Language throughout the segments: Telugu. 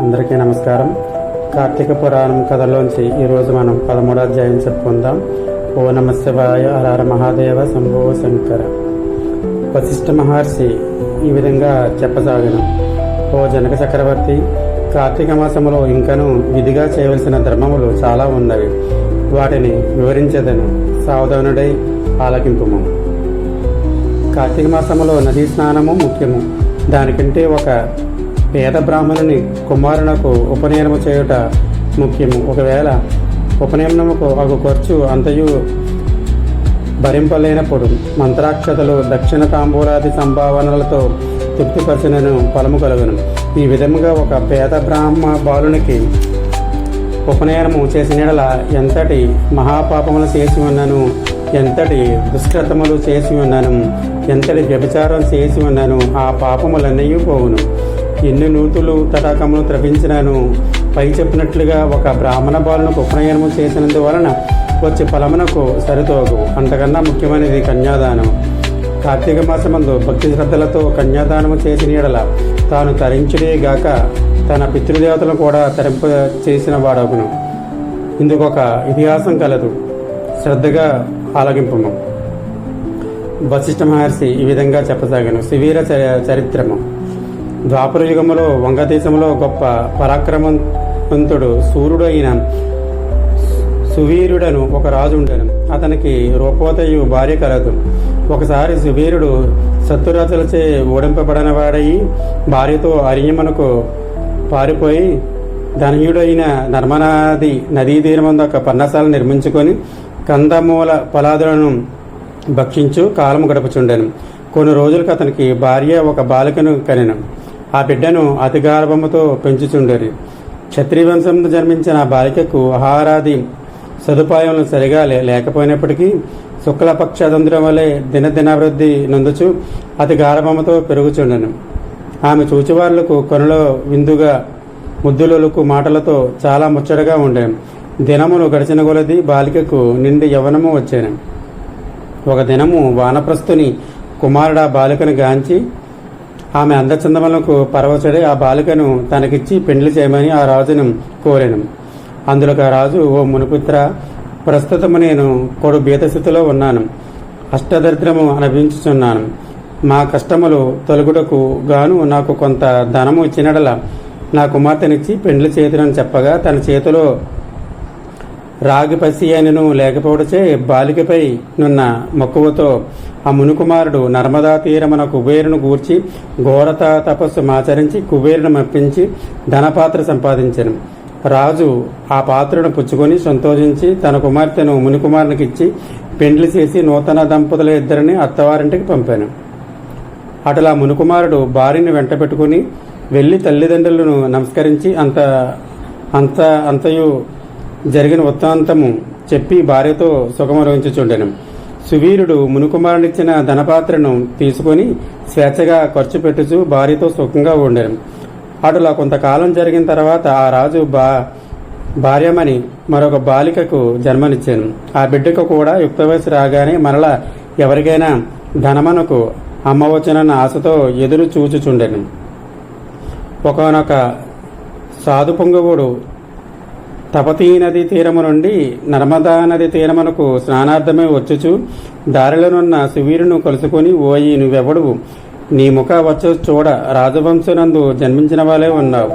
అందరికీ నమస్కారం. కార్తీక పురాణం కథలోంచి ఈరోజు మనం 13వ అధ్యాయం చెప్పుకుందాం. ఓ నమ శివాయ, హర మహాదేవ, శంభో శంకర. వశిష్ఠ మహర్షి ఈ విధంగా చెప్పసాగను. ఓ జనక చక్రవర్తి, కార్తీక మాసములో ఇంకను విధిగా చేయవలసిన ధర్మములు చాలా ఉన్నవి. వాటిని వివరించేదను, సావధానుడై ఆలకింపుము. కార్తీక మాసములో నదీ స్నానము ముఖ్యము. దానికంటే ఒక పేద బ్రాహ్మణుని కుమారునకు ఉపనయనము చేయుట ముఖ్యము. ఒకవేళ ఉపనయనముకు అగు ఖర్చు అంతయు భరింపలేనప్పుడు మంత్రాక్షతలు, దక్షిణ తాంబూలాది సంభావనలతో తృప్తిపరచనను ఫలము కలుగును. ఈ విధముగా ఒక పేద బ్రాహ్మ బాలునికి ఉపనయనము చేసిన యెడల ఎంతటి మహాపాపములు చేసి ఉన్నను, ఎంతటి దుష్కృతములు చేసి ఉన్నాను, ఎంతటి వ్యభిచారం చేసి ఉన్నాను, ఆ పాపములన్నీ పోవును. ఎన్ని నూతులు తటాకములు త్రపించినాను. పై చెప్పినట్లుగా ఒక బ్రాహ్మణ బాలునకు ఉపనయనము చేసినందువలన వచ్చే ఫలమునకు సరితోగు. అంతకన్నా ముఖ్యమైనది కన్యాదానం. కార్తీక మాసమందు భక్తి శ్రద్ధలతో కన్యాదానము చేసిన యెడల తాను తరించుడే గాక తన పితృదేవతలను కూడా తరింప చేసిన వాడగును. ఇందుకొక ఇతిహాసం కలదు, శ్రద్ధగా ఆలగింపము. వశిష్ఠ మహర్షి ఈ విధంగా చెప్పసాగాను. శివీర చరిత్రము. ద్వాపర యుగములో వంగదేశంలో గొప్ప పరాక్రమవంతుడు సూర్యుడు అయిన సువీరుడను ఒక రాజు ఉండెను. అతనికి రూపవతయు భార్య కలదు. ఒకసారి సువీరుడు శత్రురాజులచే ఓడింపబడినవాడయి భార్యతో అరణ్యమునకు పారిపోయి ధనయుడైన నర్మనాది నదీ తీరమందు ఒక పర్ణశాల నిర్మించుకొని కందమూల ఫలాదులను భక్షించు కాలము గడుపుచుండెను. కొన్ని రోజులకు అతనికి భార్య ఒక బాలికను కనెను. ఆ బిడ్డను అతి గార్భముతో పెంచుచుండేది. క్షత్రియ వంశంలో జన్మించిన ఆ బాలికకు ఆహారాది సదుపాయములు సరిగా లేకపోయినప్పటికీ శుక్లపక్షదంద్రం వలె దినదినాభివృద్ధి నందుచు అతి గార్భముతో పెరుగుచుండెను. ఆమె చూచివారులకు కొనలో విందుగా ముద్దులకు మాటలతో చాలా ముచ్చటగా ఉండేను. దినములు గడిచిన కొలది బాలికకు నిండి యవ్వనము వచ్చాను. ఒక దినము వానప్రస్థుని కుమారుడు ఆ బాలికను గాంచి ఆమె అందచందములకు పరవశుడై ఆ బాలికను తనకిచ్చి పెండ్లి చేయమని ఆ రాజును కోరెను. అందులో ఆ రాజు, ఓ మునిపుత్ర, ప్రస్తుతము నేను కొడు బీతస్థితిలో ఉన్నాను. అష్టదరిద్రము అనుభవించుచున్నాను. మా కష్టములు తొలగుటకు గాను నాకు కొంత ధనము ఇచ్చినడల నా కుమార్తెనిచ్చి పెండ్లి చేతునని చెప్పగా తన చేతిలో రాగి పసి అయినను లేకపోవడచే బాలికపై నున్న మక్కువతో ఆ మునికుమారుడు నర్మదా తీరమున కుబేరును గూర్చి ఘోరత తపస్సు ఆచరించి కుబేరును మెప్పించి ధనపాత్ర సంపాదించెను. రాజు ఆ పాత్రను పుచ్చుకొని సంతోషించి తన కుమార్తెను మునికుమారునికి ఇచ్చి పెండ్లి చేసి నూతన దంపతుల ఇద్దరిని అత్తవారింటికి పంపాను. అటులా మునికుమారుడు భార్యను వెంట పెట్టుకుని వెళ్లి తల్లిదండ్రులను నమస్కరించి అంతయు జరిగిన వృత్తాంతము చెప్పి భార్యతో సుఖమనుభవించుచుండెను. సువీరుడు మునికుమారునిచ్చిన ధనపాత్రను తీసుకుని స్వేచ్ఛగా ఖర్చు పెట్టుచు భార్యతో సుఖంగా ఉండెను. అటులా కొంతకాలం జరిగిన తర్వాత ఆ రాజు భార్యమని మరొక బాలికకు జన్మనిచ్చాను. ఆ బిడ్డకు కూడా యుక్త వయసు రాగానే మరలా ఎవరికైనా ధనమనకు అమ్మవచ్చునన్న ఆశతో ఎదురు చూచుచుండెను. ఒకనొక సాధు పొంగవుడు తపతీ నది తీరము నుండి నర్మదా నది తీరమునకు స్నానార్థమై వచ్చుచు దారిలోనున్న సువీరును కలుసుకొని, ఓయి నువ్వెవడువు? నీ ముఖ వచ్చు చూడ రాజవంశనందు జన్మించిన వాళ్ళే ఉన్నావు.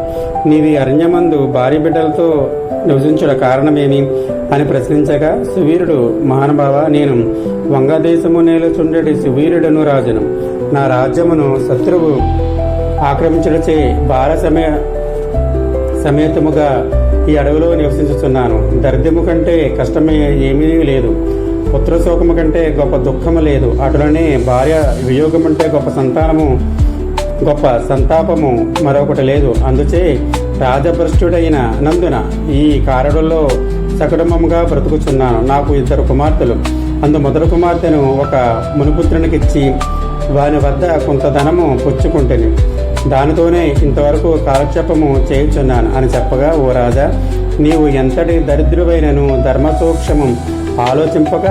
నీవి అరణ్యమందు భార్య బిడ్డలతో నివసించుట కారణమేమి అని ప్రశ్నించగా సువీరుడు, మహానుభావ, నేను వంగదేశము నేలుచుండెడి సువీరుడను రాజును. నా రాజ్యమును శత్రువు ఆక్రమించుటచే భార సమేతముగా ఈ అడవిలో నివసించుచున్నాను. దరిద్రము కంటే కష్టమే ఏమీ లేదు, పుత్రశోకము కంటే గొప్ప దుఃఖము లేదు. అటులనే భార్య వియోగం అంటే గొప్ప సంతాపము మరొకటి లేదు. అందుచే రాజభ్రష్టుడైన నందున ఈ కారడుల్లో సకుటుంబముగా బ్రతుకుచున్నాను. నాకు 2 కుమార్తెలు. అందు మొదటి కుమార్తెను ఒక మునిపుత్రునికిచ్చి వాని వద్ద కొంత ధనము పుచ్చుకుంటేని దానితోనే ఇంతవరకు కాలక్షేపము చేయుచున్నాను అని చెప్పగా, ఓ రాజా, నీవు ఎంతటి దరిద్రువైనను ధర్మసూక్ష్మము ఆలోచింపక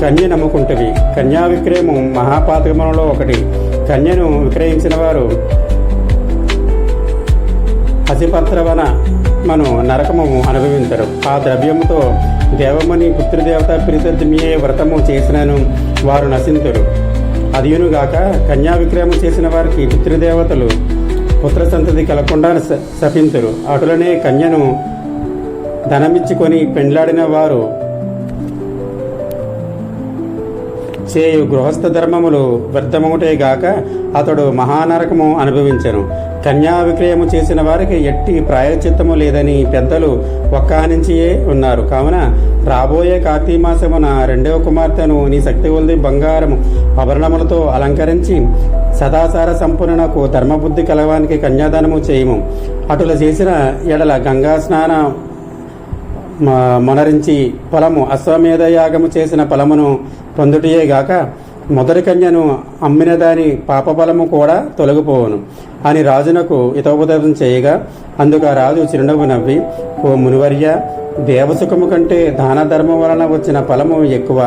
కన్య నమ్ముకుంటవి. కన్యా విక్రయము మహాపాతకములలో ఒకటి. కన్యను విక్రయించిన వారు అసిపత్రవన మను నరకము అనుభవించరు. ఆ ద్రవ్యముతో దేవముని పుత్రదేవత ప్రీతమే వ్రతము చేసినను వారు నశింతురు. అదియునుగాక కన్యా విక్రయము చేసిన వారికి పితృదేవతలు పుత్ర సంతతి కలగకుండా శపింతురు. అటులనే కన్యను ధనమిచ్చుకొని పెండ్లాడిన వారు చేయు గృహస్థ ధర్మములు వ్యర్థమవుటేగాక అతడు మహానరకము అనుభవించెను. కన్యా విక్రయము చేసిన వారికి ఎట్టి ప్రాయశ్చిత్తము లేదని పెద్దలు ఒక్కానించియే ఉన్నారు. కావున రాబోయే కార్తీక మాసమున 2వ కుమార్తెను నీ శక్తి కొలది బంగారము ఆభరణములతో అలంకరించి సదాచార సంపూర్ణకు ధర్మబుద్ధి కలవానికి కన్యాదానము చేయము. అటుల చేసిన ఎడల గంగా స్నాన మొనరించి ఫలము అశ్వమేధ యాగము చేసిన ఫలమును పొందుటయేగాక మొదటి కన్యను అమ్మిన దాని పాపఫలము కూడా తొలగిపోవును అని రాజునకు హితోపదేశం చేయగా, అందుకు ఆ రాజు చిరునవ్వు నవ్వి, ఓ మునివర్య, దేవసుఖము కంటే దాన ధర్మం వలన వచ్చిన ఫలము ఎక్కువ.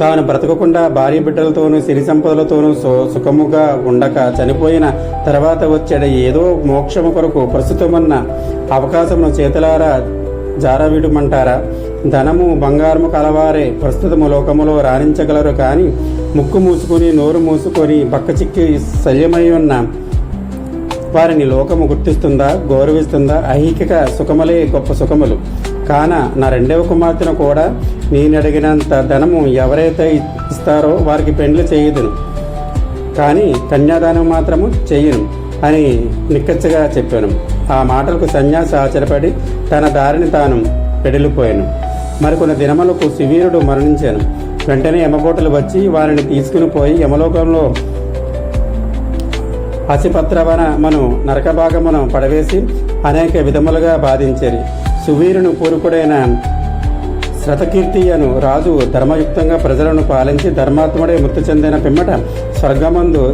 తాను బ్రతకకుండా భార్య బిడ్డలతోనూ సిరి సంపదలతోనూ సుఖముగా ఉండక చనిపోయిన తర్వాత వచ్చేట ఏదో మోక్షము కొరకు ప్రస్తుతమన్న అవకాశమును చేతులారా జారవిడమంటారా? ధనము బంగారము కలవారే ప్రస్తుతము లోకములో రాణించగలరు, కానీ ముక్కు మూసుకొని నోరు మూసుకొని బక్కచిక్కి శల్యమై ఉన్న వారిని లోకము గుర్తిస్తుందా, గౌరవిస్తుందా? ఐహిక సుఖములే గొప్ప సుఖములు. కాన నా 2వ కుమార్తెను కూడా నేను అడిగినంత ధనము ఎవరైతే ఇస్తారో వారికి పెండ్లు చేయదును, కానీ కన్యాదానం మాత్రము చెయ్యను అని నిక్కచ్చగా చెప్పాను. ఆ మాటలకు సన్యాసి ఆశ్చర్యపడి తన దారిని తాను పెడిలిపోయాను. మరికొన్ని దినములకు సువీరుడు మరణించాను. వెంటనే యమబోటలు వచ్చి వారిని తీసుకుని పోయి యమలోకంలో అసిపత్రవన మను నరకభాగమును పడవేసి అనేక విధములుగా బాధించేది. సువీరుని పూర్వకుడైన శృతకీర్తి అను రాజు ధర్మయుక్తంగా ప్రజలను పాలించి ధర్మాత్ముడే మృతి చెందిన పిమ్మట స్వర్గమందు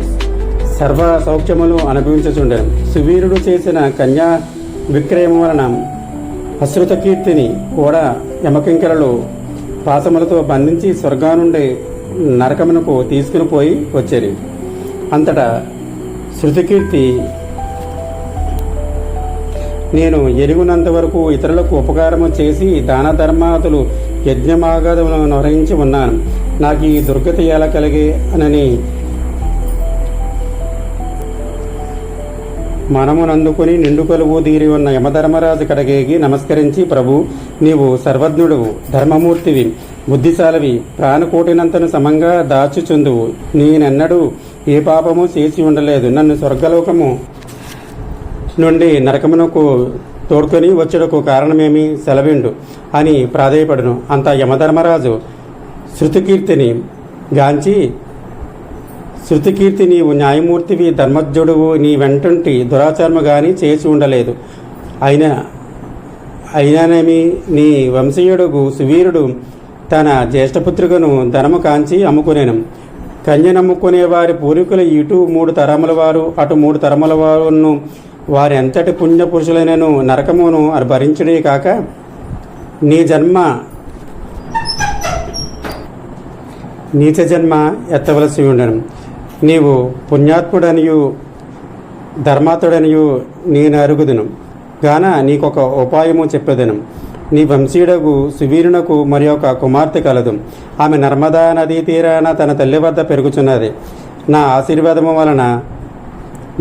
సర్వ సౌఖ్యములు అనుభవించుచుండెను. సువీరుడు చేసిన కన్యా విక్రయము వలన అశ్రుతకీర్తిని కూడా యమకింకరలు పాశములతో బంధించి స్వర్గా నుండి నరకమునకు తీసుకుని పోయి వచ్చేది. అంతటా శృతికీర్తి, నేను ఎరుగునంత వరకు ఇతరులకు ఉపకారము చేసి దాన ధర్మాదులు యజ్ఞమాగాదములను నిర్వహించి ఉన్నాను. నాకు ఈ దుర్గతి ఎలా కలిగే అనని మనమునందుకుని నిండు కొలువు తీరి ఉన్న యమధర్మరాజు కడగేగి నమస్కరించి, ప్రభు, నీవు సర్వజ్ఞుడువు, ధర్మమూర్తివి, బుద్ధిశాలివి, ప్రాణకోటినంతను సమంగా దాచుచుందువు. నేనెన్నడూ ఏ పాపము చేసి ఉండలేదు. నన్ను స్వర్గలోకము నుండి నరకమునకు తోడ్కొని వచ్చుటకు కారణమేమి సెలవిండు అని ప్రాధేయపడును. అంత యమధర్మరాజు శృతికీర్తిని గాంచి, శృతికీర్తి, నీవు న్యాయమూర్తివి, ధర్మజ్ఞుడువు, నీ వెంటుంటి దురాచారము గాని చేసి ఉండలేదు. అయినానేమి నీ వంశీయుడుగు సువీరుడు తన జ్యేష్ఠపుత్రికను ధనము కాంచి అమ్ముకునేను. కన్యనమ్ముకునే వారి పూర్వీకులు ఇటు 3 తరముల వారు అటు 3 తరముల వారును వారి ఎంతటి పుణ్యపురుషులైనను నరకమును భరించుడే కాక నీచ జన్మ ఎత్తవలసి ఉండను. నీవు పుణ్యాత్ముడనియు ధర్మాత్ముడనియు నేను అరుగుదును గాన నీకొక ఉపాయము చెప్పేదను. నీ వంశీయుడకు సువీరునకు మరి ఒక కుమార్తె కలదు. ఆమె నర్మదా నదీ తీరాన తన తల్లి వద్ద పెరుగుచున్నది. నా ఆశీర్వాదము వలన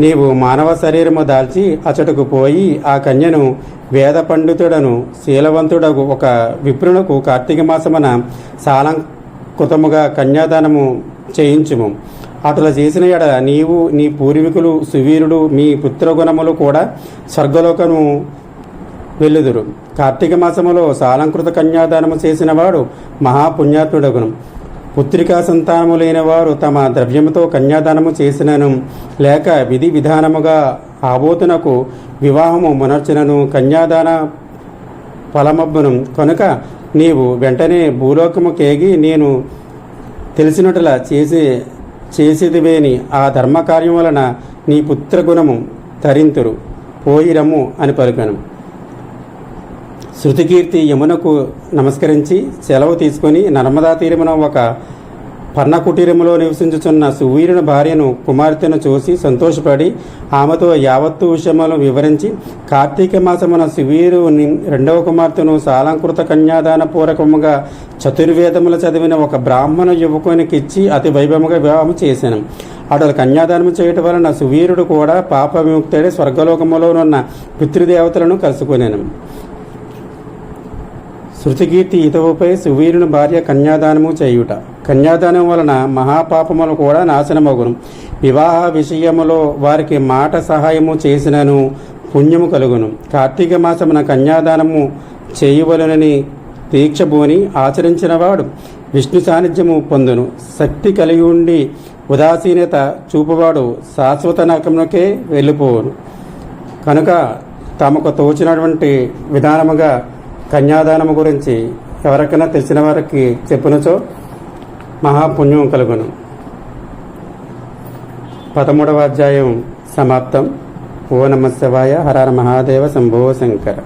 నీవు మానవ శరీరము దాల్చి అచటకు పోయి ఆ కన్యను వేద పండితుడను శీలవంతుడకు ఒక విప్రునకు కార్తీక మాసమున సాలంకృతముగా కన్యాదానము చేయించుము. అటులా చేసిన ఎడ నీవు, నీ పూర్వీకులు, సువీరుడు, మీ పుత్రగుణములు కూడా స్వర్గలోకము వెళ్ళుదురు. కార్తీక మాసములో సాలంకృత కన్యాదానము చేసిన వాడు మహాపుణ్యాత్ముడగును. పుత్రికా సంతానము లేని వారు తమ ద్రవ్యముతో కన్యాదానము చేసినను లేక విధి విధానముగా ఆబోతునకు వివాహము మునర్చినను కన్యాదాన ఫలమబ్బును. కనుక నీవు వెంటనే భూలోకము కేగి నేను తెలిసినట్లా చేసేదివేని ఆ ధర్మకార్యం వలన నీ పుత్రగుణము తరింతురు, పోయిరమ్ము అని పలికాను. శృతికీర్తి యమునకు నమస్కరించి సెలవు తీసుకొని నర్మదా తీరమున ఒక పర్ణకుటీరములో నివసించుచున్న సువీరుని భార్యను కుమార్తెను చూసి సంతోషపడి ఆమెతో యావత్తు విషయములను వివరించి కార్తీక మాసమున సువీరుని రెండవ కుమార్తెను సాలంకృత కన్యాదాన పూర్వకముగా చతుర్వేదములు చదివిన ఒక బ్రాహ్మణ యువకునికి ఇచ్చి అతి వైభవముగా వివాహం చేశాను. అతడు కన్యాదానం చేయటం వలన సువీరుడు కూడా పాప విముక్తుడై స్వర్గలోకములోనున్న పితృదేవతలను కలుసుకునేను. శృతికీర్తి ఇతవుపై సువీరుని భార్య కన్యాదానము చేయుట. కన్యాదానం వలన మహాపాపములు కూడా నాశనమగును. వివాహ విషయములో వారికి మాట సహాయము చేసినను పుణ్యము కలుగును. కార్తీక మాసమున కన్యాదానము చేయవలనని దీక్షభూని ఆచరించినవాడు విష్ణు సాన్నిధ్యము పొందును. శక్తి కలిగి ఉండి ఉదాసీనత చూపువాడు శాశ్వత నరకమునకే వెళ్ళిపోవును. కనుక తమకు తోచినటువంటి విధానముగా కన్యాదానము గురించి ఎవరికైనా తెలిసిన వారికి చెప్పినచో మహాపుణ్యం కలుగును. 13వ అధ్యాయం సమాప్తం. ఓ నమ శివాయ. హర హర మహాదేవ. శంభో శంకర.